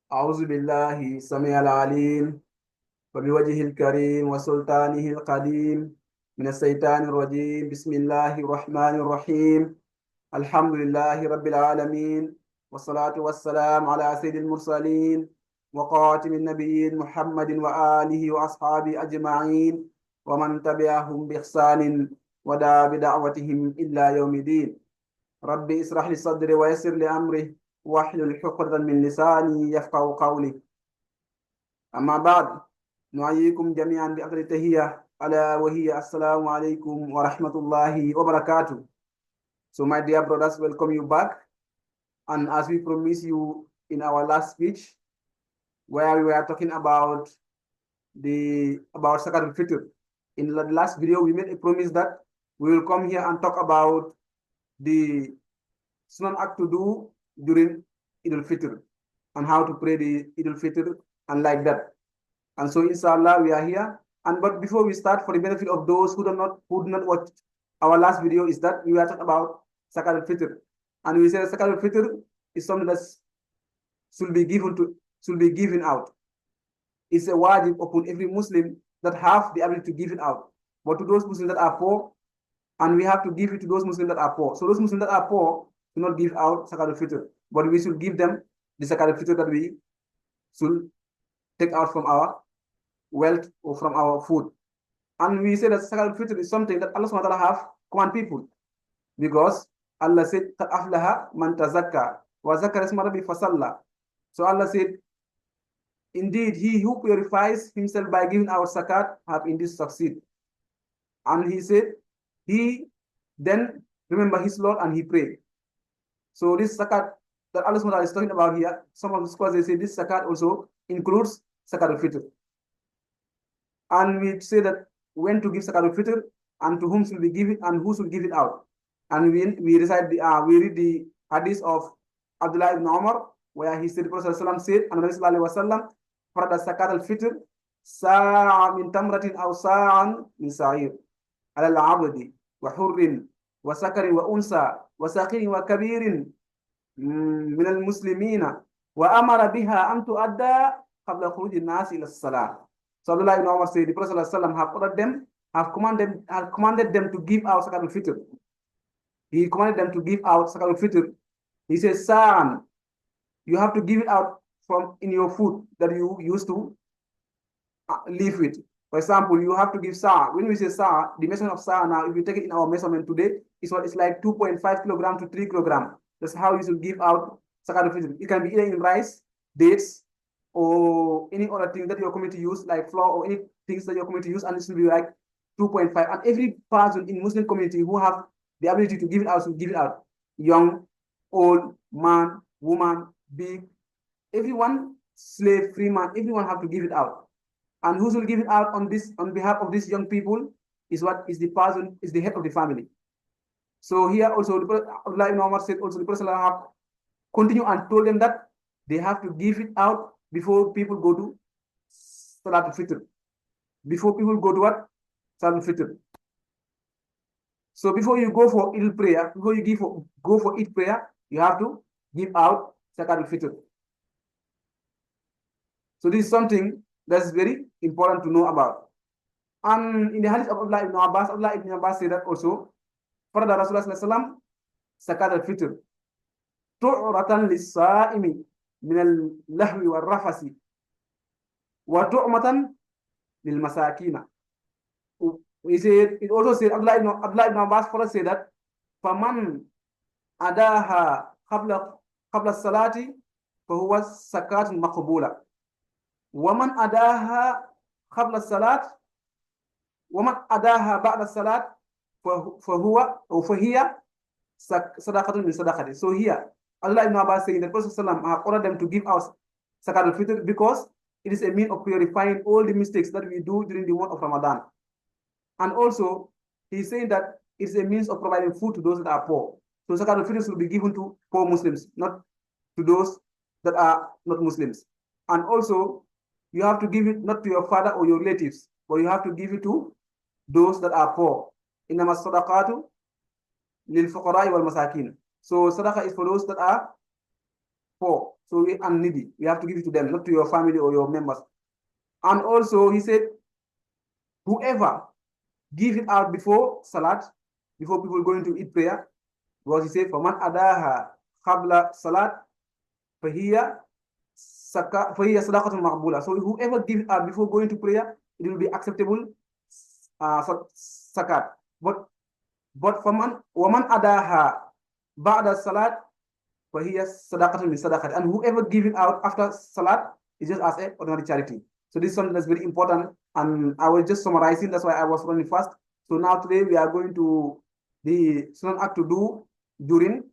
أعوذ بالله السميع العليم وبوجهه الكريم وسلطانه القديم من الشيطان الرجيم. بسم الله الرحمن الرحيم. الحمد لله رب العالمين، والصلاة والسلام على سيد المرسلين وقاتم النبيين محمد وآله وأصحابه أجمعين ومن تبعهم بإحسان ودعا بدعوتهم إلا يوم الدين. ربي اسرح لي صدري ويسر لي أمري واحلل عقدة من لساني يفقهوا قولي. أما بعد، نحييكم جميعا بأفضل التحية ألا وهي السلام عليكم ورحمة الله وبركاته. So my dear brothers, welcome you back. And as we promised you in our last speech, where we were talking about Zakat al-Fitr. In the last video, we made a promise that we will come here and talk about the Sunnah act to do during Eid al-Fitr and how to pray the Eid al-Fitr and like that. And so inshallah we are here. But before we start, for the benefit of those who do not watch our last video, is that we were talking about Zakat al-Fitr. And we said Zakat al-Fitr is something that should be given out. It's a wajib upon every Muslim that have the ability to give it out. But to those Muslims that are poor, and we have to give it to those Muslims that are poor. So those Muslims that are poor do not give out Zakat al-Fitr, but we should give them the Zakat al-Fitr that we should take out from our wealth or from our food. And we say that Zakat al-Fitr is something that Allah subhanahu wa ta'ala have command people, because Allah said, "Qad aflaha man tazakka wa zakara isma rabbi fasalla." So Allah said, indeed, he who purifies himself by giving out zakat have indeed succeed. And he said, he then remember his Lord and he prayed. So this zakat that Allah subhanahu wa ta'ala is talking about here, some of the scholars they say this zakat also includes Zakat al-Fitr. And we say that when to give Zakat al-Fitr and to whom should we give it and who should give it out. And we read the hadith of Abdullah ibn Umar, where he said, the Prophet said, and Nabi sallallahu alaihi wasallam, farada Zakat al-Fitr sa'a min tamratin aw sa'an min sa'ir ala al-abdi wa hurrin wa sakarin wa unsa wa saqirin wa kabirin min al-muslimina wa amara biha an tu'adda qabla khuruj an-nas ila as-salah. So Abdullah ibn Umar said, the Prophet have commanded them to give out Zakat al-Fitr. He commanded them to give out Zakat al-Fitr. He says, son, you have to give it out from in your food that you used to live with. For example, you have to give sa. When we say sa, the measurement of sa now, if you take it in our measurement today, is what it's like 2.5 kilogram to 3 kilogram. That's how you should give out Zakat al-Fitr. It can be either in rice, dates, or any other thing that your community use, like flour or any things that your community use, and it should be like 2.5. And every person in Muslim community who have the ability to give it out should give it out. Young, old, man, woman, big, everyone, slave, free man, everyone have to give it out. And who should give it out on behalf of these young people is the head of the family. So here also, Abdullah ibn Umar said also, the Prophet have continued and told them that they have to give it out before people go to Salat al-Fitr. Before people go to what? Salat al-Fitr. So before you go for Eid prayer, before you go for Eid prayer, you have to give out Zakat al-Fitr. So this is something that's very important to know about. And in the hadith of Abdullah ibn Abbas said that also, Farada Rasulullah sallallahu alaihi wasallam Zakat al-Fitr tu'ratan lis-sa'imi min al-lahwi wal-rafasi wa tu'matan lil-masakina. It also said, Abdullah ibn Abbas further said that, فَمَنْ أَدَاهَا قَبْلَ الصَّلَاةِ فَهُوَ زَكَاةٌ مَقْبُولَةٌ وَمَنْ أَدَاهَا قَبْلَ الصَّلَاةِ وَمَنْ أَدَاهَا بَعْدَ الصَّلَاةِ فَهِيَ صَدَقَةٌ مِنْ صَدَقَتِهِ. So here, Allah ibn Abbas saying that Prophet have ordered them to give out Zakat al-Fitr because it is a means of purifying all the mistakes that we do during the month of Ramadan. And also, he's saying that it's a means of providing food to those that are poor. So Zakat al-Fitr will be given to poor Muslims, not to those that are not Muslims. And also, you have to give it not to your father or your relatives, but you have to give it to those that are poor. إنما الصدقات للفقراء والمساكين. So sadaqah is for those that are poor, so and needy. We have to give it to them, not to your family or your members. And also, he said, whoever give it out before salat, before people going to eat prayer, because he said, فَمَنْ أَدَاهَا قَبْلَ salat, فَهِيَ صَدَقَةٌ مَقْبُولَةٌ. So whoever give it out before going to prayer, it will be acceptable zakat. But وَمَنْ أَدَاهَا بَعْدَ salat, فَهِيَ صَدَقَةٌ مِنْ صَدَقَةٍ. And whoever give it out after salat is just as an ordinary charity. So this is something that's very important, and I was just summarizing. That's why I was running fast. So now today we are going to the Sunnah act to do during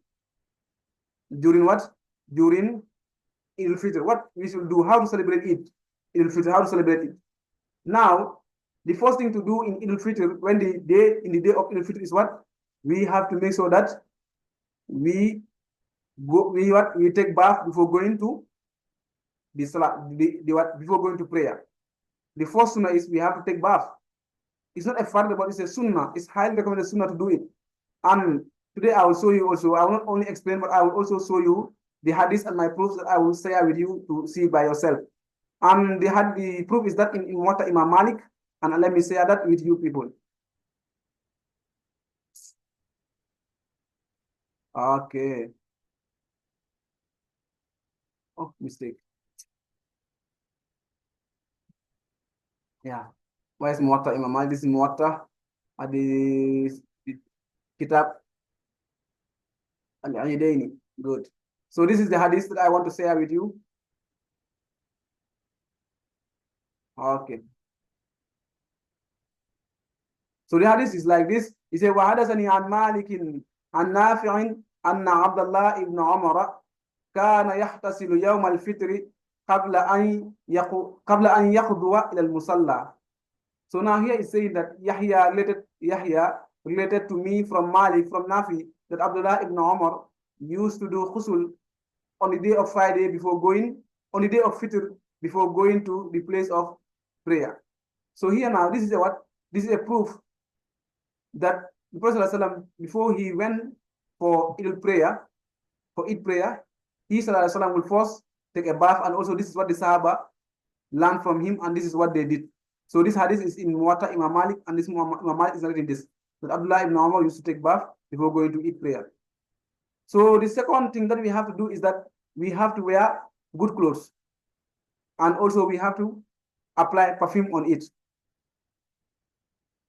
what? During al-Fitr. What we should do? How to celebrate it? al-Fitr. How to celebrate it? Now, the first thing to do in al-Fitr, when the day of al-Fitr is what? We have to make sure that we take bath before going to the salah, before going to prayer. The first sunnah is we have to take bath. It's not a fard, but it's a sunnah. It's highly recommended sunnah to do it. And today I will show you also. I will not only explain, but I will also show you the hadith and my proofs that I will share with you to see by yourself. And the proof is that in Muwatta Imam Malik, and let me share that with you people. Okay. Oh, mistake. Yeah. Why is Muwatta Imam Malik? This is Muwatta at the Kitab al-Idaini. Good. So this is the hadith that I want to share with you. Okay. So the hadith is like this. He said, وَحَدَثَنِي عَنْ مَالِكٍ عَنْ نَافِعٍ أَنَّ عَبْدَ اللَّهِ ibn عُمَرَ كَانَ يَحْتَسِلُ يَوْمَ الْفِطْرِ قَبْلَ أَنْ يَخْضُوَ إِلَى الْمُصَلَّى. So now here is saying that Yahya related to me from Malik, from Nafi, that Abdullah ibn Umar used to do ghusl on the day of Friday before going, on the day of Fitr before going to the place of prayer. So here now, this is a what? This is a proof that the Prophet ﷺ, before he went for Eid prayer, he ﷺ will first take a bath, and also this is what the Sahaba learned from him, and this is what they did. So this hadith is in Muwatta Imam Malik, and this Imam Malik is not in this. That Abdullah ibn Umar used to take bath before going to eat prayer. So the second thing that we have to do is that we have to wear good clothes, and also we have to apply perfume on it.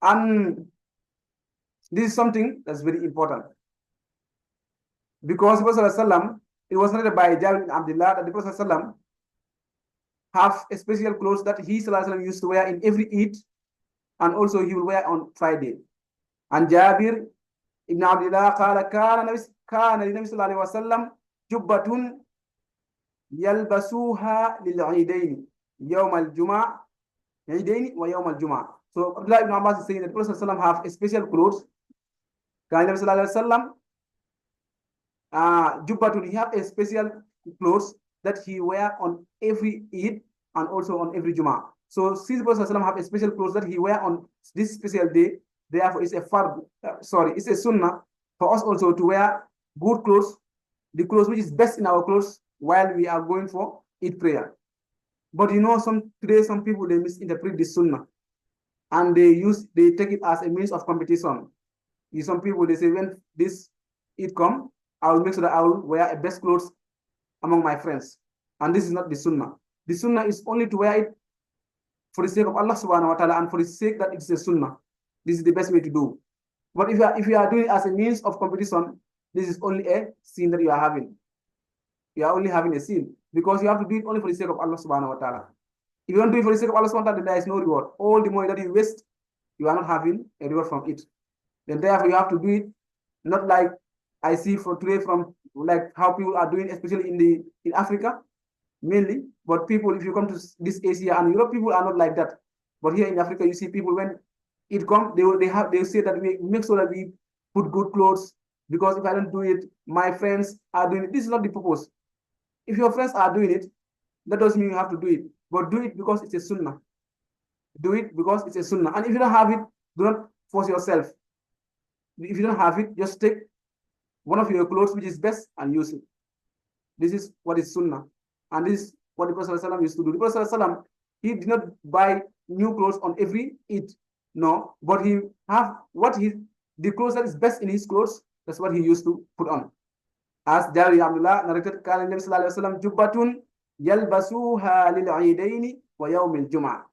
And this is something that's very important, because the Prophet ﷺ, it was narrated by Jabir bin Abdullah that the Prophet ﷺ have a special clothes that he ﷺ used to wear in every Eid, and also he will wear on Friday. And Jabir ibn Abdullah كان للنبي صلى الله عليه وسلم جبة يلبسوها للعيدين يوم الجمعة عيدين ويوم الجمعة. So Abdullah ibn Abbas is saying that the Prophet ﷺ have a special clothes. كان النبي صلى الله عليه وسلم جبة, he have a special clothes that he wear on every Eid and also on every Jum'ah. So since the Prophet ﷺ have a special clothes that he wear on this special day, therefore it's a it's a sunnah for us also to wear good clothes, the clothes which is best in our clothes while we are going for Eid prayer. But you know, today some people, they misinterpret this sunnah, and they take it as a means of competition. Some people, they say, when this Eid come, I will make sure that I will wear a best clothes among my friends. And this is not the sunnah. The sunnah is only to wear it for the sake of Allah subhanahu wa ta'ala, and for the sake that it's a sunnah. This is the best way to do. But if you are doing it as a means of competition, this is only a sin that you are having. You are only having a sin, because you have to do it only for the sake of Allah subhanahu wa ta'ala. If you don't do it for the sake of Allah subhanahu wa ta'ala, then there is no reward. All the money that you waste, you are not having a reward from it. Then therefore you have to do it not like I see for today, from like how people are doing, especially in Africa mainly. But people, if you come to this Asia and Europe, people are not like that. But here in Africa, you see people, when it comes, they say that we make sure that we put good clothes, because if I don't do it, my friends are doing it. This is not the purpose. If your friends are doing it, that doesn't mean you have to do it. But do it because it's a sunnah. Do it because it's a sunnah. And if you don't have it, do not force yourself. If you don't have it, just take one of your clothes which is best and use it. This is what is Sunnah. And this is what the Prophet ﷺ used to do. The Prophet ﷺ, he did not buy new clothes on every Eid. No, but he have the clothes that is best in his clothes, that's what he used to put on. As Jari Abdullah narrated, Nabi sallallahu alaihi wasallam jubbatun yalbasuha lil-eidaini wa yawm al-jum'ah.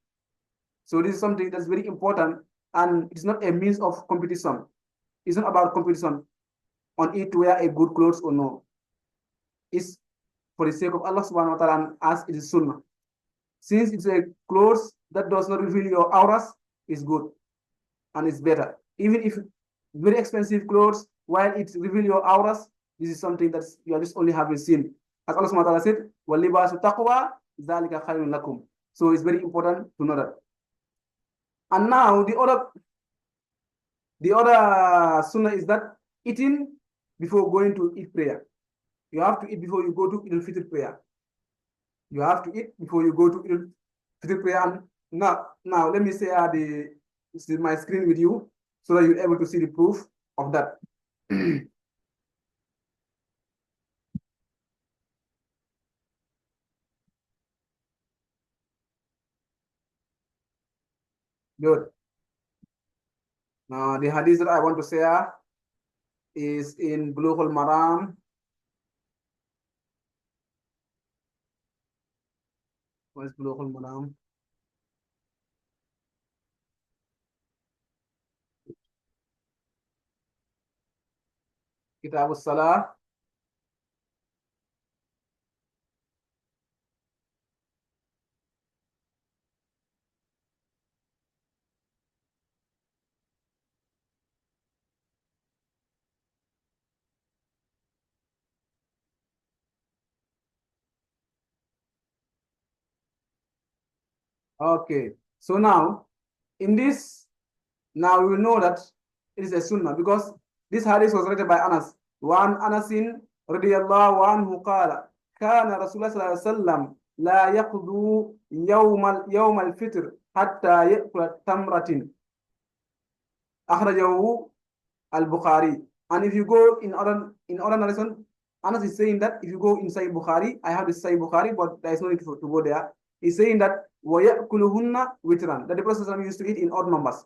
So this is something that's very important, and it's not a means of competition. It's not about competition on it to wear a good clothes or no. It's for the sake of Allah subhanahu wa ta'ala, as it is Sunnah. Since it's a clothes that does not reveal your auras, it's good and it's better. Even if very expensive clothes, while it reveals your auras, this is something that you are just only having seen. As Allah subhanahu wa ta'ala said, وَاللِّبَاسُ تَقْوَى ذَلِكَ خَيْرٌ لَكُمْ. So it's very important to know that. And now the other sunnah is that eating before going to eat prayer. You have to eat before you go to al-Fitr prayer. You have to eat before you go to al-Fitr prayer. And now let me say my screen with you so that you're able to see the proof of that. Good. Now the hadith that I want to share is in Bulughul Maram. What is Bulughul Maram? Kitab al-Salah. Okay, so now in this, now we will know that it is a sunnah because this hadith was written by Anas. وعن أنس رضي الله عنه قال كان رسول الله صلى الله عليه وسلم لا يقضوا يوم الفطر حتى يأكل تمرة أخرجه al-Bukhari. And if you go in other narration, Anas is saying that if you go inside Bukhari, I have the Sahih Bukhari, but there is no need to go there. He's saying that وَيَأْكُلُهُنَّ وِتْرًا, that the Prophet used to eat in odd numbers.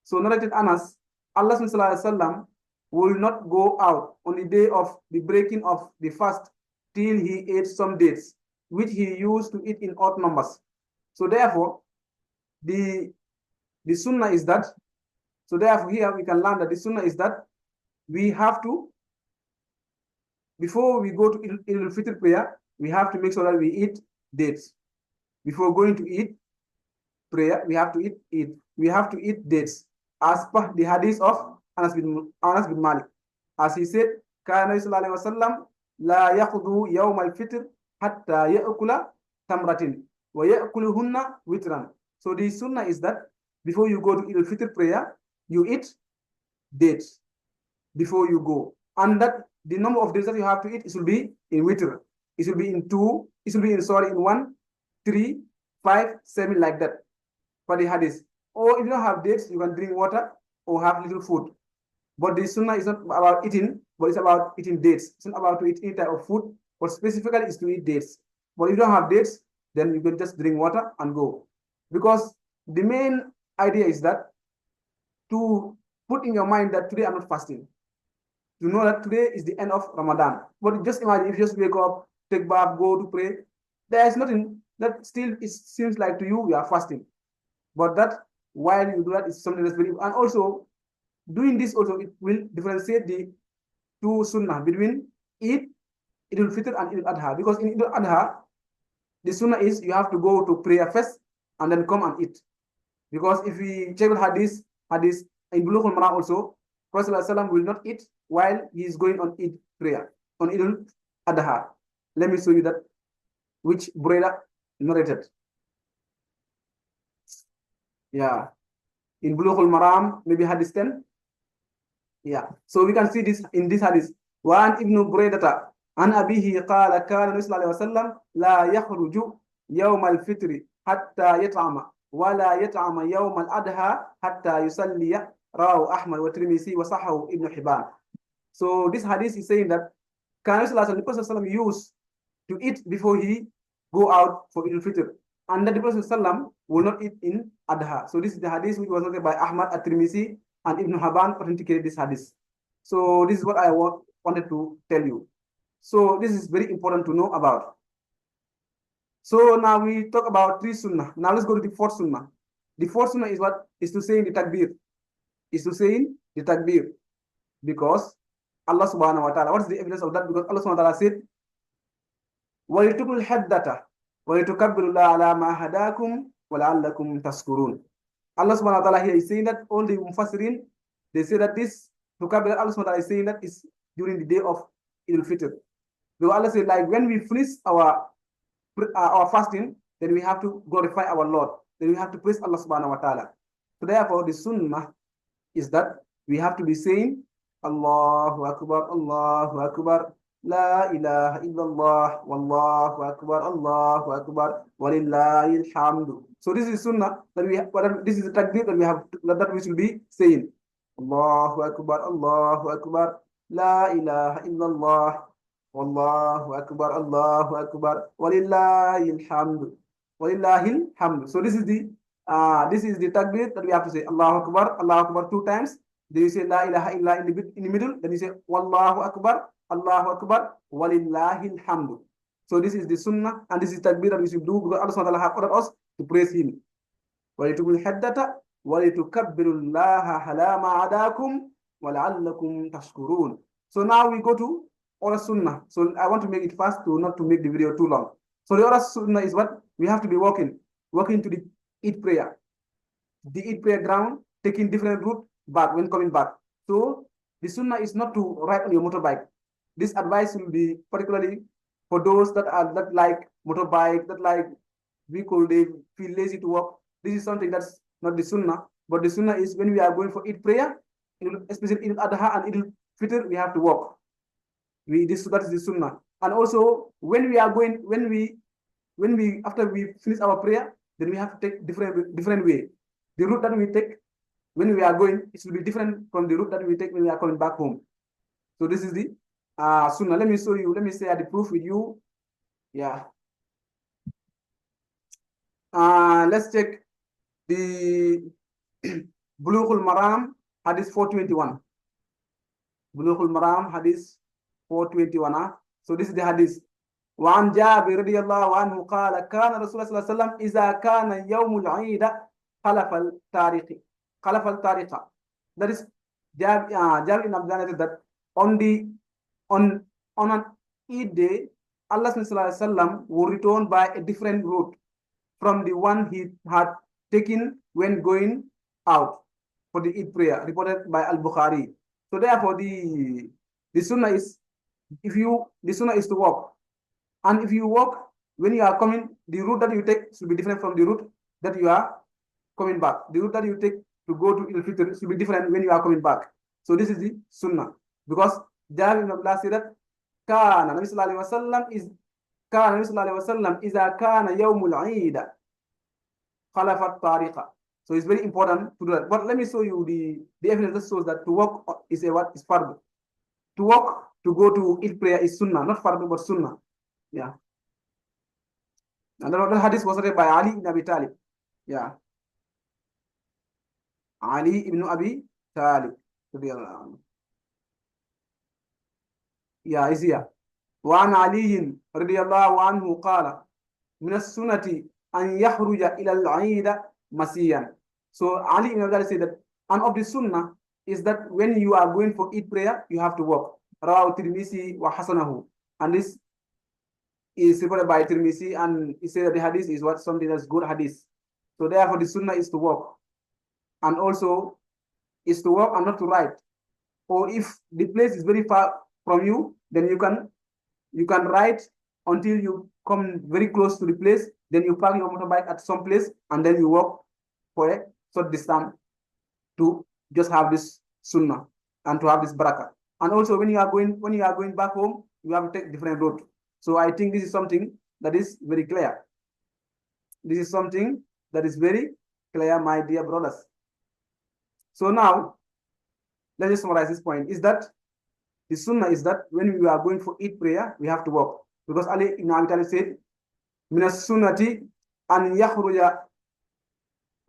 So narrated Anas, Allah sallallahu will not go out on the day of the breaking of the fast till he ate some dates, which he used to eat in odd numbers. So therefore, the sunnah is that, so therefore here we can learn that the sunnah is that we have to, before we go to al-Fitr prayer, we have to make sure that we eat dates. Before going to eat prayer, we have to eat dates, as per the hadith of Anas bin Malik. As he said, كان النبي صلى الله عليه وسلم لا يأخذ يوم الفطر حتى يأكل تمرة ويأكلهن وترا. So the sunnah is that before you go to al-Fitr prayer, you eat dates before you go, and that the number of days that you have to eat, it will be in witr. It will be in 2, it will be in 1, 3, 5, 7, like that for the hadith. Or if you don't have dates, you can drink water or have little food. But the sunnah is not about eating, but it's about eating dates. It's not about to eat any type of food, but specifically is to eat dates. But if you don't have dates, then you can just drink water and go. Because the main idea is that to put in your mind that today I'm not fasting. You know that today is the end of Ramadan. But just imagine if you just wake up, take bath, go to pray. There is nothing that still it seems like to you are fasting. But that while you do that is something that's very, and also doing this also it will differentiate the two sunnah between Eid al-Fitr and Eid al-Adha. Because in Eid al-Adha, the sunnah is you have to go to prayer first and then come and eat. Because if we check the hadith in Bulughul Maram also, Prophet ﷺ will not eat while he is going on Eid prayer, on Eid al-Adha. Let me show you that, which brother narrated. Yeah. In Bulughul Maram, maybe hadith 10. Yeah. So we can see this in this hadith. وعن ابن بريدة عن أبيه قال كان النبي صلى الله عليه وسلم لا يخرج يوم الفطر حتى يطعم ولا يطعم يوم الأضحى حتى يصلي رواه أحمد والترمذي وصححه ابن حبان. So this hadith is saying that the Prophet used to eat before he go out for al-Fitr. And that the Prophet ﷺ will not eat in Adha. So this is the hadith which was noted by Ahmad at-Tirmidhi and Ibn Hibban authenticated this hadith. So this is what I wanted to tell you. So this is very important to know about. So now we talk about 3 sunnah. Now let's go to the 4th sunnah. The 4th sunnah is what? Is to say in the takbir. Is to say in the takbir. Because Allah subhanahu wa ta'ala, what is the evidence of that? Because Allah subhanahu wa ta'ala said, وَلِتُقُلْ حَدَّةَ وَلِتُكَبِّرُ اللَّهَ عَلَى مَا هَدَاكُمْ وَلَعَلَّكُمْ تَشْكُرُونَ. Allah subhanahu wa ta'ala here is saying that all the Mufassirin, they say that this tukabbir, Allah subhanahu wa ta'ala is saying that is during the day of al-Fitr. Because Allah said, like when we finish our fasting, then we have to glorify our Lord. Then we have to praise Allah subhanahu wa ta'ala. So therefore, the sunnah is that we have to be saying, Allahu Akbar, La ilaha illallah, Wallahu Akbar, Walillahil hamdu. So this is sunnah that we have, this is the takbir that we have, that we should be saying. Allahu Akbar, La ilaha illallah, Wallahu Akbar, Walillahil hamdu. Walillahil hamdu. So this is the takbir that we have to say. Allahu Akbar 2 times. Then you say La ilaha illa in the middle. Then you say Wallahu Akbar, Walillahil hamdu. So this is the sunnah and this is takbir that we should do because Allah subhanahu wa ta'ala has ordered us to praise Him. وَلِتُقُلْ حَدَّةَ وَلِتُكَبِّرُوا اللَّهَ عَلَى مَا هَدَاكُمْ وَلَعَلَّكُمْ تَشْكُرُونَ. So now we go to other sunnah. So I want to make it fast to not to make the video too long. So the other sunnah is what? We have to be walking to the Eid prayer. The Eid prayer ground, taking different route back when coming back. So the sunnah is not to ride on your motorbike. This advice will be particularly for those that like motorbike, that like vehicle, they feel lazy to walk. This is something that's not the sunnah. But the sunnah is when we are going for Eid prayer, especially in Adha and Eid Fitr, we have to walk. That is the sunnah. And also when we are going, when we after we finish our prayer, then we have to take different way. The route that we take when we are going, it will be different from the route that we take when we are coming back home. So this is the sunnah. Let me show you. Let me say the proof with you. Yeah. Let's check the Bulughul Maram Hadith 421. Bulughul Maram Hadith 421. So this is the Hadith. وعن جابر رضي الله عنه قال كان رسول الله صلى الله عليه وسلم إذا كان يوم العيد خلف الطريق. That is Jabir ibn Abdullah that on an Eid day, Allah sallallahu alaihi wasallam will return by a different route from the one he had taken when going out for the Eid prayer, reported by al-Bukhari. So therefore, the sunnah is the sunnah is to walk. And if you walk, when you are coming, the route that you take should be different from the route that you are coming back. The route that you take to go to al-Fitr should be different when you are coming back. So this is the sunnah. Because Jabir ibn Abdullah said that Nabi sallallahu alaihi wasallam إذا كان يوم العيد خلف الطريق. So it's very important to do that. But let me show you the evidence that shows that to walk is fard. To walk to go to Eid prayer is sunnah, not fard but sunnah. Yeah. And the hadith was read by Ali ibn Abi Talib. Yeah. Ali ibn Abi Talib. Yeah, is here. وعن علي رضي الله عنه قال من السنة أن يخرج إلى العيد مسيا. So Ali ibn Abi Talib said that, and of the sunnah is that when you are going for Eid prayer, you have to walk. Rawahu Tirmidhi wa hasanahu. And this is reported by Tirmidhi, and he said that the hadith is something that's good hadith. So therefore the sunnah is to walk. And also is to walk and not to ride. Or if the place is very far from you, then you can ride until you come very close to the place. Then you park your motorbike at some place, and then you walk for a short distance to just have this sunnah and to have this barakah. And also when you are going back home, you have to take different route. So I think this is something that is very clear. This is something that is very clear, my dear brothers. So now, let's just summarize this point. Is that the sunnah is that when we are going for Eid prayer, we have to walk. Because Ali ibn Abi Talib said, "Min as-sunnati an yakhruja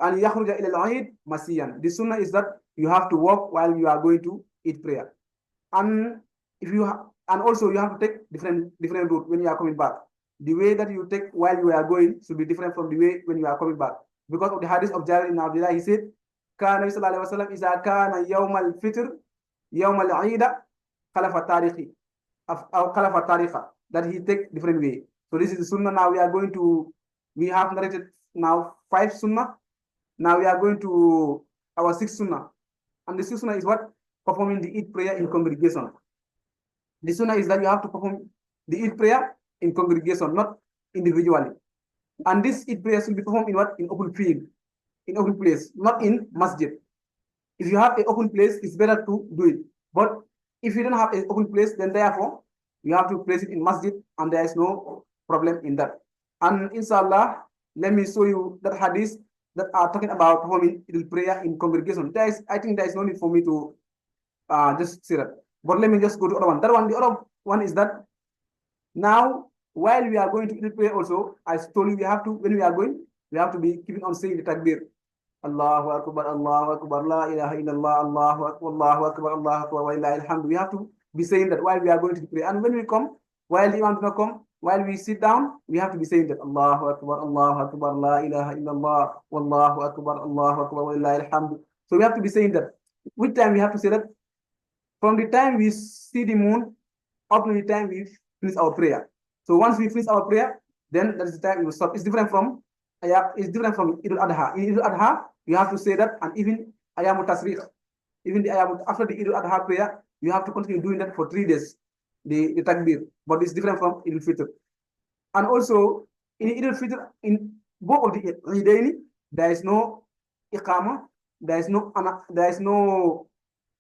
ila al-Eid masiyan." The sunnah is that you have to walk while you are going to eat prayer, and and also you have to take different route when you are coming back. The way that you take while you are going should be different from the way when you are coming back. Because of the hadith of Jabir ibn Abdullah, he said, "Kana sallallahu alaihi wasallam iza kana yawm al-fitr, yawm al-Eid, khalafa tariqi, or khalafa tariqa," that he take different way. So this is the sunnah. Now we have narrated now 5 sunnah. Now we are going to our 6th sunnah. And the 6th sunnah is what? Performing the Eid prayer in congregation. The sunnah is that you have to perform the Eid prayer in congregation, not individually. And this Eid prayer should be performed in what? In open field, in open place, not in masjid. If you have an open place, it's better to do it. But if you don't have an open place, then therefore you have to place it in masjid, and there is no problem in that. And inshallah, let me show you that hadith that are talking about performing Eid prayer in congregation. I think there is no need for me to just say that. But let me just go to other one. The other one is that now, while we are going to Eid prayer also, I told you when we are going, we have to be keeping on saying the takbir. Allahu Akbar, la ilaha illallah, Allahu Akbar, wa lillahi alhamd. We have to be saying that while we are going to pray. And when we come, while the Imam does not come, while we sit down, we have to be saying that Allahu Akbar, la ilaha illallah, wallahu Akbar, wa lillahi alhamd. So we have to be saying that. Which time we have to say that? From the time we see the moon up to the time we finish our prayer. So once we finish our prayer, then that is the time we will stop. It's different from Eid al-Adha. In Eid al-Adha, you have to say that, and even Ayam Tasriq, even after the Eid al-Adha prayer, you have to continue doing that for 3 days, the takbir. But it's different from Eid al-Fitr. And also, in Eid al-Fitr, in both of the Eidaini, there is no iqama, there is no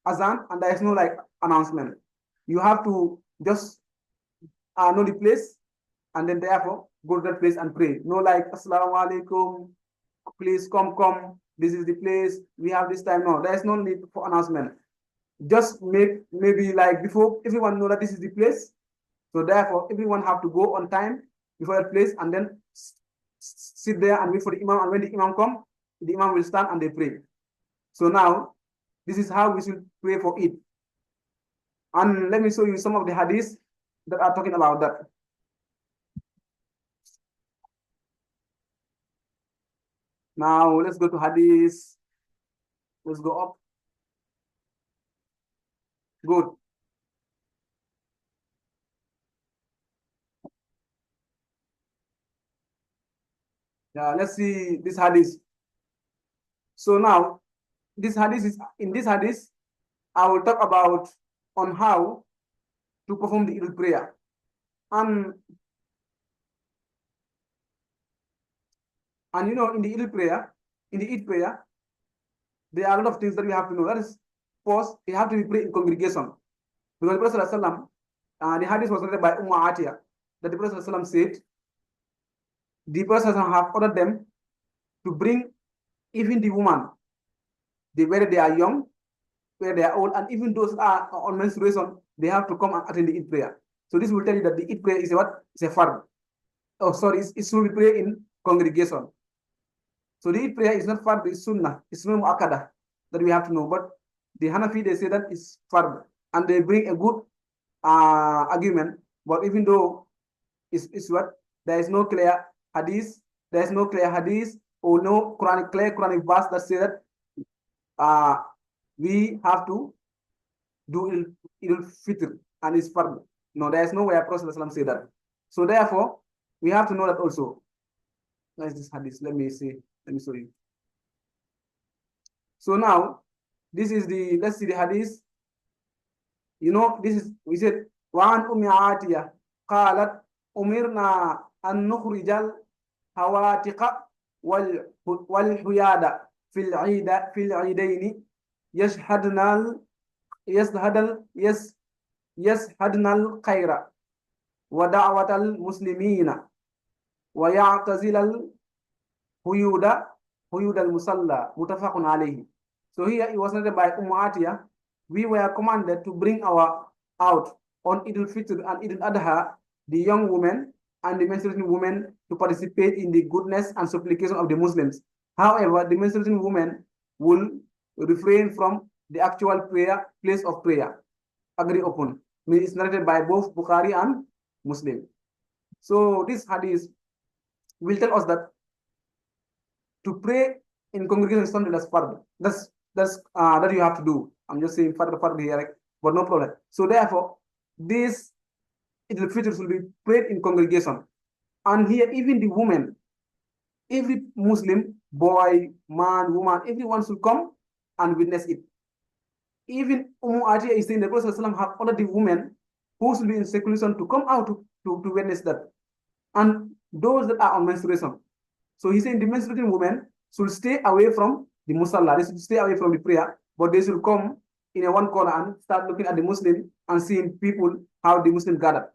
azan, and there is no announcement. You have to just know the place, and then therefore go to that place and pray. No Assalamu alaikum, please come, this is the place, we have this time. No, there is no need for announcement. Just maybe before everyone know that this is the place. So therefore everyone have to go on time before that place, and then sit there and wait for the Imam, and when the Imam come, the Imam will stand and they pray. So now this is how we should pray for it. And let me show you some of the hadiths that are talking about that. Now let's go to hadith. Let's go up. Good. Yeah, let's see this hadith. So now, in this hadith, I will talk about on how to perform the Eid prayer. And you know, in the Eid prayer, there are a lot of things that we have to know. That is, first, you have to be prayed in congregation. Because the Prophet ﷺ, the hadith was written by Atiyah, that the Prophet ﷺ said, the Prophet ﷺ have ordered them to bring even the woman, whether they are young, whether they are old, and even those are on menstruation, they have to come and attend the Eid prayer. So this will tell you that the Eid prayer is what? It's a fard. Oh, sorry, it should be prayed in congregation. So the Eid prayer is not fard, it's sunnah, it's no mu'akada that we have to know. But the Hanafi, they say that it's fard, and they bring a good argument. But even though it's what? There is no clear hadith, or no clear Quranic verse that say that we have to do Eid al-Fitr and it's fard. No, there is no way Prophet ﷺ say that. So therefore, we have to know that also. Where is this hadith? Let me show you. So now, let's see the hadith. You know, we said, وَعَنْ أُمِّ عَاتِيَةٍ قَالَتْ أُمِرْنَا أَن نُخْرِجَ الْحَوَاتِقَ وَالْحُيَادَ في العيدين يشهدن الخير ودعوة المسلمين ويعتزل الهيود المصلى متفق عليه. So here it was noted by we were commanded to bring our out on Eid al-Fitr and Eid al-Adha the young women and the menstruating women to participate in the goodness and supplication of the Muslims. However, the menstruating women will refrain from the actual place of prayer. Agree upon. It's narrated by both Bukhari and Muslim. So this hadith will tell us that to pray in congregation is something that's fard. That you have to do. I'm just saying fard here, but no problem. So therefore, this al-Fitr will be prayed in congregation. And here, even the women, every Muslim, boy, man, woman, everyone should come and witness it. Even Atiyah is saying the Prophet ﷺ have ordered the women who should be in seclusion to come out to witness that. And those that are on menstruation. So he's saying the menstruating women should stay away from the musalla, they should stay away from the prayer, but they should come in a one corner and start looking at the Muslim and seeing people, how the Muslims gather.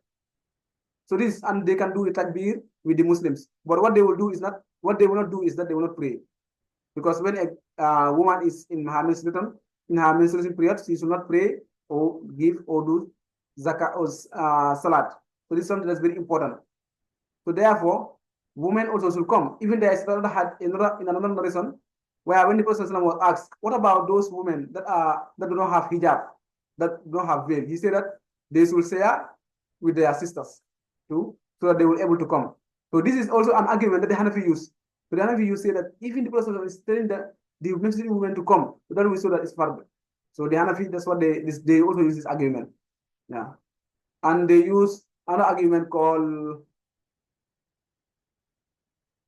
So this, and they can do it takbir with the Muslims. But what they will do is not, what they will not do is that they will not pray. Because when a woman is in her menstruation period, she should not pray or give or do zakah or salat. So this is something that's very important. So therefore, women also should come. Even there is another narration where when the Prophet was asked, what about those women that do not have hijab, that don't have veil? He said that they should share with their sisters too, so that they will be able to come. So this is also an argument that the Hanafi use. So the Hanafi use say that even the Prophet is telling that the menstruating women to come, so that we saw that it's fard. So the Hanafi, that's what they also use this argument. Yeah. And they use another argument called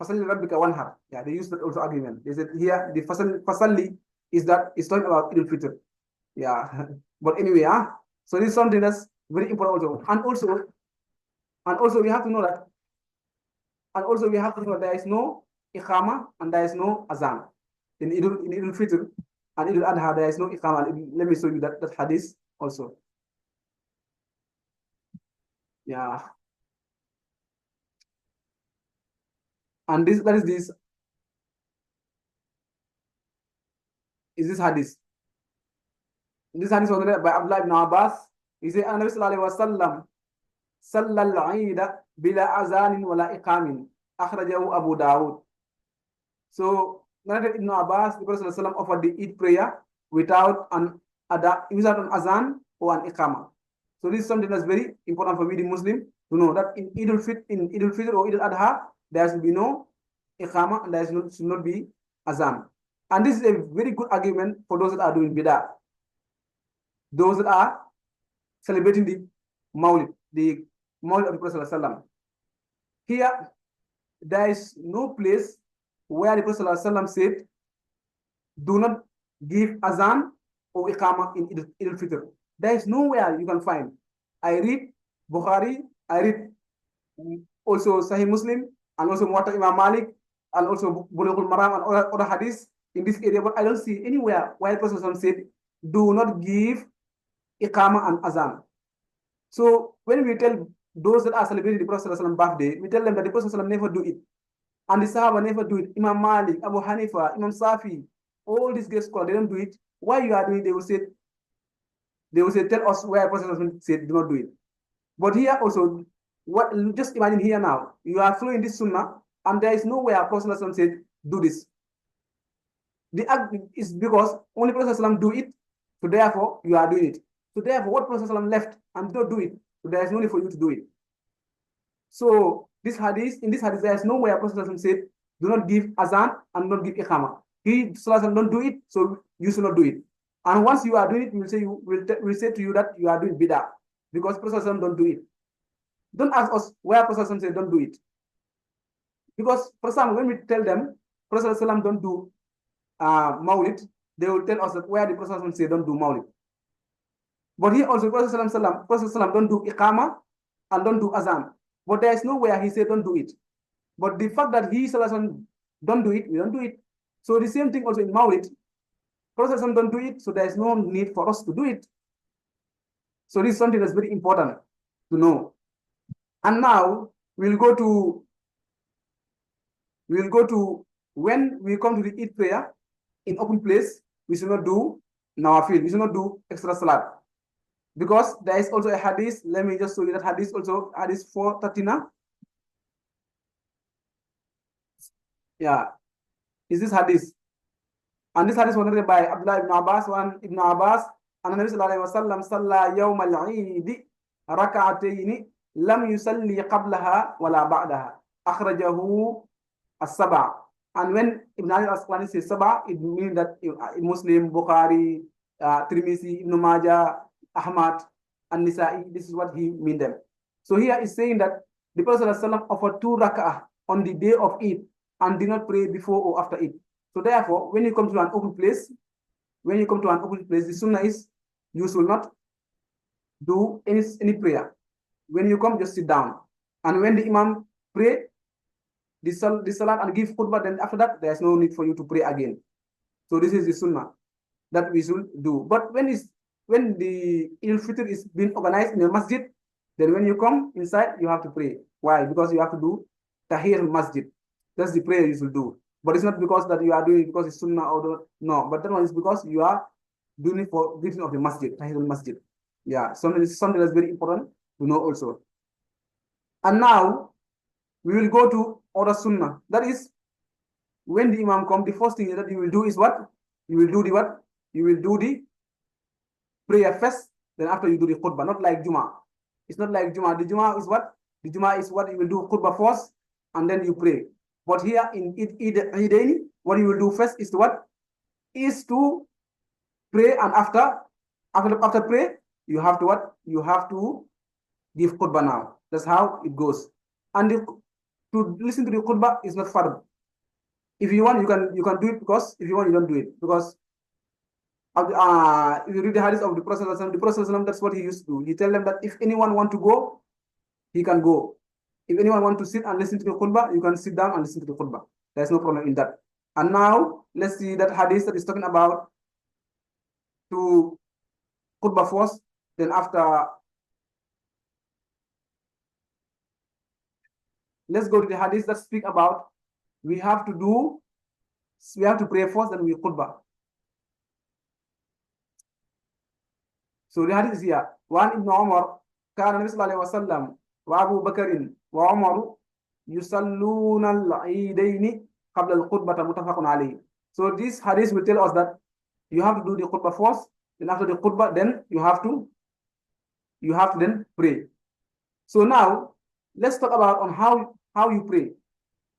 Fasalli Rabbika Wanhar. Yeah, they use that also argument. They said here the Fasalli is talking about al-Fitr. Yeah. But anyway, so this is something that's very important also. And also we have to know that there is no iqama and there is no azan. In Idul Fitr and Idul Adha, there is no iqama. Let me show you that hadith also. Yeah. And this hadith. This hadith was read by Abdullah ibn Abbas. He said, Nabi sallallahu alaihi wasallam sallal Eid bila azanin wala iqamin. Akhrajahu Abu Dawud. So, Ibn Abbas, the Prophet ﷺ offered the Eid prayer without an azan or an iqama. So this is something that's very important for me, the Muslim, to know that in Idul Fitr or Idul Adha, there should be no iqama and there should not be azan. And this is a very good argument for those that are doing bid'ah. Those that are celebrating the Mawlid of the Prophet ﷺ. Here, there is no place where the Prophet ﷺ said, do not give azan or iqama in Idul Fitr. There is nowhere you can find. I read Bukhari, I read also Sahih Muslim, and also Muwatta Imam Malik, and also Bulughul Maram and other hadiths in this area, but I don't see anywhere where the Prophet ﷺ said, do not give iqama and azan. So when we tell those that are celebrating the Prophet ﷺ birthday, we tell them that the Prophet ﷺ never do it. And the Sahaba never do it. Imam Malik, Abu Hanifa, Imam Safi, all these great scholars, they don't do it. Why you are doing it? They will say, tell us where Prophet said, do not do it. But here also, just imagine here now, you are following this Sunnah, and there is nowhere Prophet said, do this. The act is because only Prophet do it, so therefore you are doing it. So therefore, what Prophet left and don't do it, so there is no need for you to do it. So in this hadith, there is nowhere Prophet said, do not give azan and don't give iqama. He don't do it, so you should not do it. And once you are doing it, we'll say to you that you are doing bid'ah because Prophet don't do it. Don't ask us where Prophet said don't do it. Because for some, when we tell them Prophet don't do Mawlid, they will tell us that where the Prophet said don't do Mawlid. But here also Prophet don't do iqama and don't do azan. But there is nowhere he said don't do it. But the fact that he don't do it, we don't do it. So the same thing also in Mawlid. Prophet don't do it, so there is no need for us to do it. So this is something that's very important to know. And now we'll go to when we come to the Eid prayer in open place, we should not do nawafil, we should not do extra salat. Because there is also a hadith. Let me just show you that hadith also, hadith 439. Yeah, is this hadith? And this hadith was narrated by Abdullah ibn Abbas, one Ibn Abbas, and the Nabi sallallahu alayhi wa sallam salla yawm al-Eid rak'atayn lam yusalli qablaha wala ba'daha. Akhrajahu as-sab'a. And when Ibn al-Asqalani says sab'a, it means that Muslim, Bukhari, Tirmidhi, Ibn Majah, Ahmad, and Nisa'i, this is what he means them. So here is saying that the Prophet ﷺ offered 2 rak'ah on the day of Eid and did not pray before or after Eid. So therefore, when you come to an open place, the Sunnah is you should not do any prayer. When you come, just sit down. And when the Imam pray the salat and give khutbah, then after that, there is no need for you to pray again. So this is the Sunnah that we should do. But when the al-Fitr is being organized in the masjid, then when you come inside, you have to pray. Why? Because you have to do tahir al-masjid. That's the prayer you should do. But it's not because that you are doing it because it's Sunnah or no. But that one is because you are doing it for greeting of the masjid, tahir al-masjid. Yeah, something that's very important to know also. And now we will go to other Sunnah. That is, when the Imam comes, the first thing that you will do is what? You will do the what? You will do the prayer first, then after you do the khutbah. Not like Juma. It's not like Juma. The Juma is what? The Juma is what you will do khutbah first, and then you pray. But here in Eidain, what you will do first is to what? Is to pray, and after pray, you have to what? You have to give khutbah now. That's how it goes. And to listen to the khutbah is not fard. If you want, you can do it, because if you want, you don't do it. Because if you read the hadith of the Prophet, that's what he used to do. He tell them that if anyone want to go, he can go. If anyone want to sit and listen to the khutbah, you can sit down and listen to the khutbah. There's no problem in that. And now let's see that hadith that is talking about to khutbah first, then after. Let's go to the hadith that speak about we have to pray first, then we khutbah. So the hadith is here. One Ibn Umar, كان النبي صلى الله عليه وسلم وأبو بكر وعمر يصلون العيدين قبل الخطبة متفق عليه. So this hadith will tell us that you have to do the khutbah first, then after the khutbah, then you have to then pray. So now let's talk about on how you pray.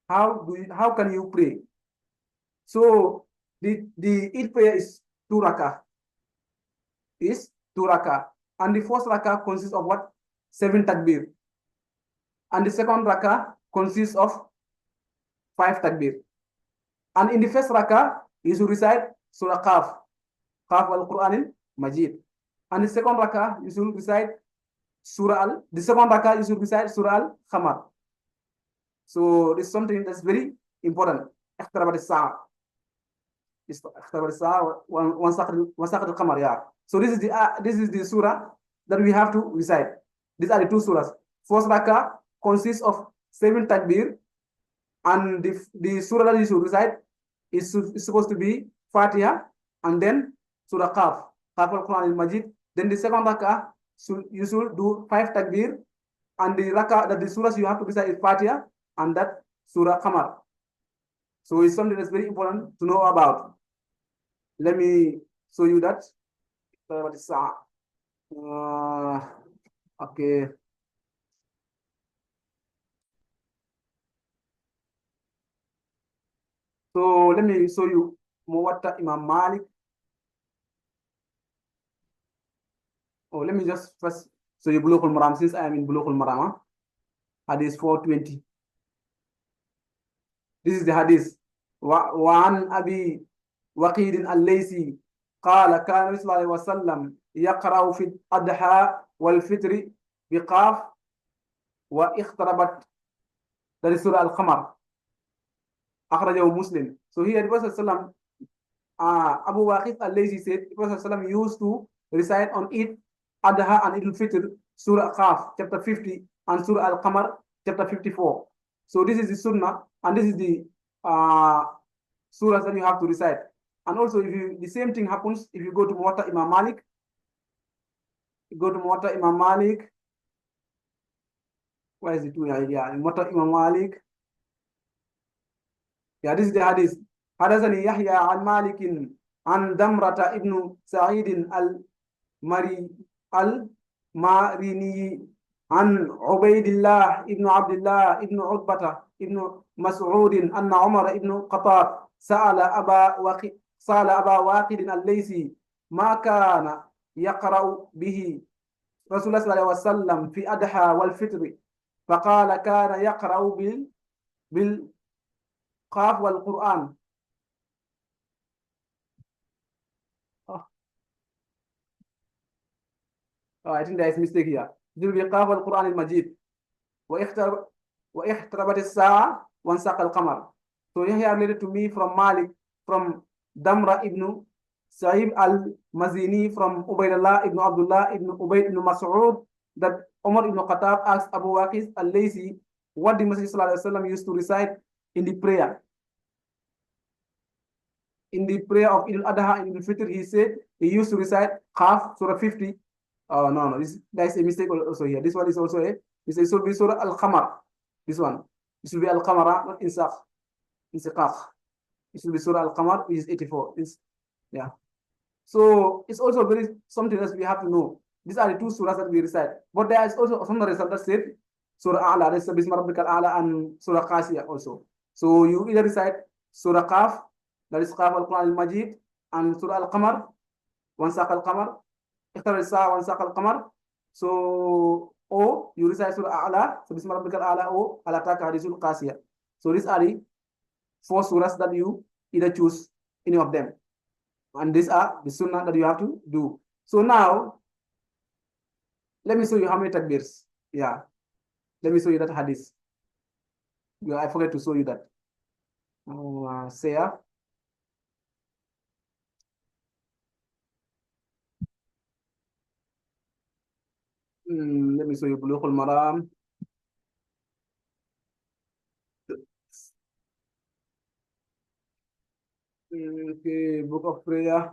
How can you pray? So the Eid prayer is 2 rakah. Is 2 rakah. And the first rakah consists of what? 7 takbir. And the second rakah consists of 5 takbir. And in the first rakah, you should recite Surah Qaf al-Quran al-Majid. And the second rakah, you should recite Surah al-Khamar. So this is something that's very important. اقتربت الساعة. اقتربت الساعة وانساقت القمر. Yeah. So this is the surah that we have to recite. These are the 2 surahs. First rakah consists of 7 takbir, and the surah that you should recite is supposed to be Fatiha, and then Surah Qaf al-Quran al-Majid. Then the second rakah, you should do 5 takbir, and the rakah that the surahs you have to recite is Fatiha and that Surah Qamar. So it's something that's very important to know about. Let me show you that. Okay. So let me show you Muwatta Imam Malik. Oh, let me just first show you Bulughul Maram, since I am in Bulughul Maram. Hadith 420. This is the hadith. وعن أبي وقيد الليثي قال كان النبي صلى الله عليه وسلم يقرأ في الأضحى والفطر بقاف واقتربت. That is Surah Al-Qamar. أخرجه Muslim. So here the Prophet Abu Waqid al-Laythi said the Prophet used to recite on Eid Adha and Eid al-Fitr Surah Qaf chapter 50 and Surah Al-Qamar chapter 54. So this is the Sunnah, and this is the surahs that you have to recite. And also, the same thing happens if you go to Muwatta Imam Malik. go to Muwatta Imam Malik. Where is it? Yeah, Muwatta Imam Malik. Yeah, this is the hadith. حدثني يحيى عن مالك عن دمرة ابن سعيد الماريني عن عبيد الله ابن عبد الله ابن عتبة ابن مسعود أن عمر ابن الخطاب سأل أبا واقد الليثي ما كان يقرأ به رسول الله صلى الله عليه وسلم في أضحى والفطر فقال كان يقرأ بالقاف والقرآن. I think there is mistake here. It will be قاف والقرآن المجيد واحتربت الساعة وانساق القمر. So here related to me from Malik, from Damra ibn Sa'ib al-Mazini, from Ubaydullah ibn Abdullah ibn Ubayd ibn Mas'ud, that Umar ibn Khattab asked Abu Waqis al-Laysi what the Messenger sallallahu alaihi wasallam used to recite in the prayer. In the prayer of Eid al-Adha and Eid al-Fitr, he said he used to recite Qaf, Surah 50. Oh, no, that's a mistake also here. This one is also a mistake. It should be Surah Al-Qamar. This one. It should be Al-Qamara, not Insaqh. It should be Surah Al-Qamar, which is 84. Yeah. So it's also very something else we have to know. These are the two surahs that we recite. But there is also some result that said Surah A'la, there's Bismillah Rabbikal A'la, and Surah Qasiyah also. So you either recite Surah Qaf, that is Qaf al-Quran al-Majid, and Surah Al-Qamar, Wansaq al-Qamar, Ikhtar al-Sa'a, Wansaq al-Qamar. So, or you recite Surah A'la, so Bismillah Rabbikal A'la, or Al-Ataka Hadisul Qasiyah. So these are the four surahs that you either choose any of them. And these are the sunnah that you have to do. So now, let me show you how many takbirs. Yeah. Let me show you that hadith. Yeah, I forgot to show you that. Say. Let me show you Bulughul Maram. Okay, Book of Prayer.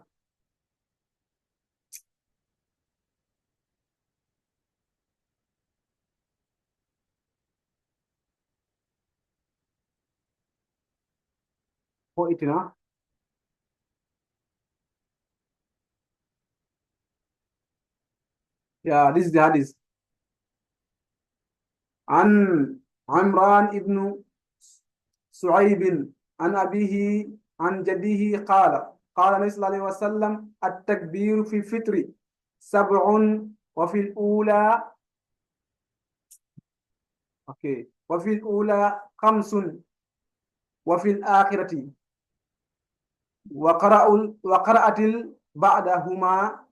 For it, huh? Yeah, this is the hadith. عن عمران ابن سعيب عن أبيه عن جديه قال النبي صلى الله عليه وسلم التكبير في الفطر 7 وفي الأولى وفي الأولى 5 وفي الآخرة وقرأت بعدهما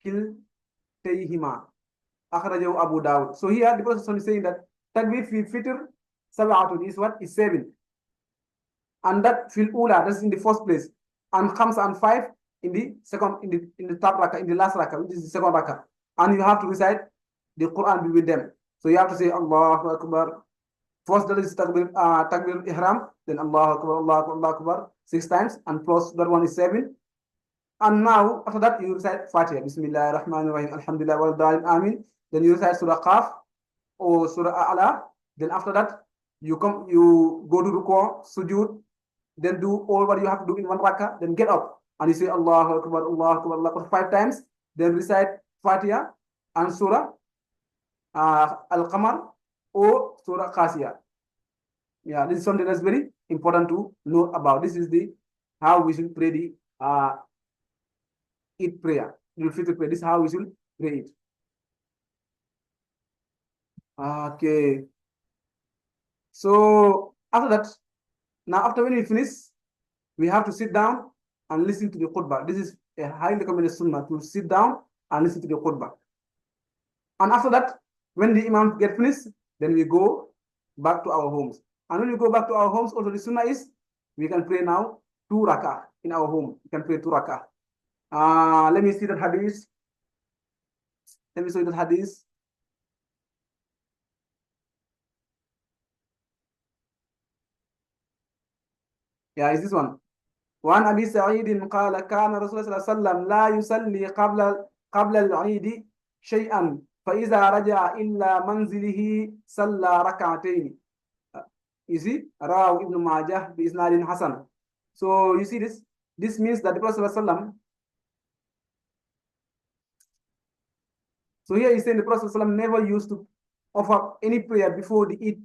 كلتيهما أخرجه أبو داود. So here the person is saying that takbir fi fitr sab'atun is what? Is 7. And that fil ula, that's in the first place, and khamsa and 5 in the second, in the third rakah, in the last rakah, which is the second rakah. And you have to recite the Quran with them. So you have to say Allahu Akbar. First that is takbir ihram, then Allahu Akbar, Allahu Akbar, Allahu Akbar 6 times, and plus that one is 7. And now after that you recite Fatiha, Bismillah ar-Rahman ar-Rahim, Alhamdulillah wal Dalin Amin. Then you recite Surah Qaf or Surah A'la. Then after that you go to Ruku', Sujud, then do all what you have to do in one rakah, then get up and you say Allahu Akbar, Allahu Akbar, Allahu Akbar 5 times, then recite Fatiha and Surah Al-Qamar or Surah Qasiyah. Yeah, this is something that's very important to know about. This is the how we should pray the Eid prayer. You'll fit to pray. This is how we should pray it. Okay. So after that, now after when we finish, we have to sit down and listen to the khutbah. This is a highly recommended sunnah, to sit down and listen to the khutbah. And after that, when the imam get finished, then we go back to our homes. And when we go back to our homes, also the sunnah is we can pray now 2 rakah in our home. We can pray 2 rakah. Let me see that hadith. Let me show you that hadith. Yeah, is this one. وعن أبي سعيد قال كان رسول الله صلى الله عليه وسلم لا يصلي قبل العيد شيئا فإذا رجع إلى منزله صلى ركعتين. You see, Raw Ibn Majah بإسناد حسن. So you see this. This means that the Prophet ﷺ. So here he's saying the Prophet ﷺ never used to offer any prayer before the Eid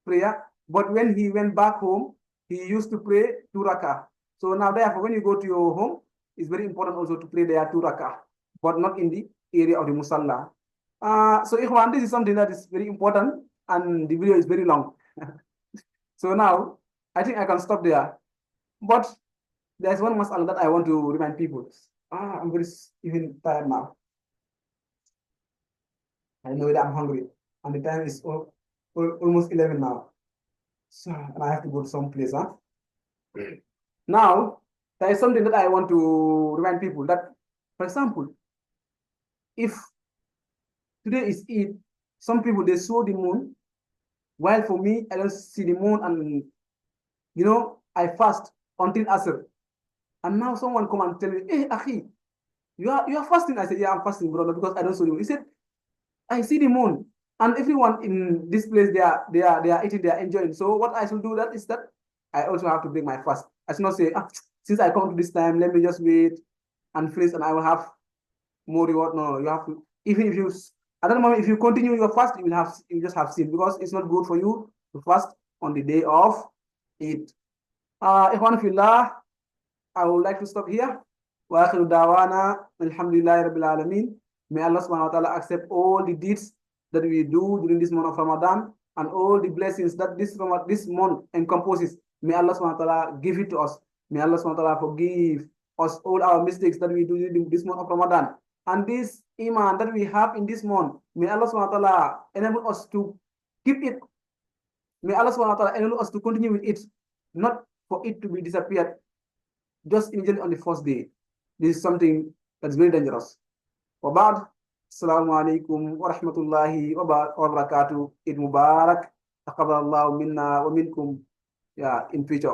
prayer, but when he went back home, he used to pray 2 rakah. So now therefore, when you go to your home, it's very important also to pray there 2 rakah, but not in the area of the musalla. So Ikhwan, this is something that is very important, and the video is very long. So now, I think I can stop there. But there's one mas'ala that I want to remind people. I'm very even tired now. I know that I'm hungry, and the time is almost 11 now. So, and I have to go to some place, huh? Now, there is something that I want to remind people that, for example, if today is Eid, some people, they saw the moon, while for me, I don't see the moon, and, I fast until Asr. And now someone come and tell me, hey, Akhi, you are fasting. I said, yeah, I'm fasting, brother, because I don't see the moon. He said, I see the moon, and everyone in this place, they are eating, they are enjoying. So what I should do that is that I also have to break my fast. I should not say, since I come to this time, let me just wait and finish, and I will have more reward. No, you have to. Even if you at that moment, if you continue your fast, you just have sin, because it's not good for you to fast on the day of Eid. Ikhwan fillah, I would like to stop here. Wa akhiru dawana alhamdulillahi rabbil alameen. May Allah subhanahu wa ta'ala accept all the deeds that we do during this month of Ramadan, and all the blessings that this month encompasses. May Allah subhanahu wa ta'ala give it to us. May Allah subhanahu wa ta'ala forgive us all our mistakes that we do during this month of Ramadan. And this iman that we have in this month, may Allah subhanahu wa ta'ala enable us to keep it. May Allah subhanahu wa ta'ala enable us to continue with it, not for it to be disappeared just immediately on the first day. This is something that's very dangerous. وبعد السلام عليكم ورحمة الله وبركاته. Eid Mubarak. تقبل الله منا ومنكم in future.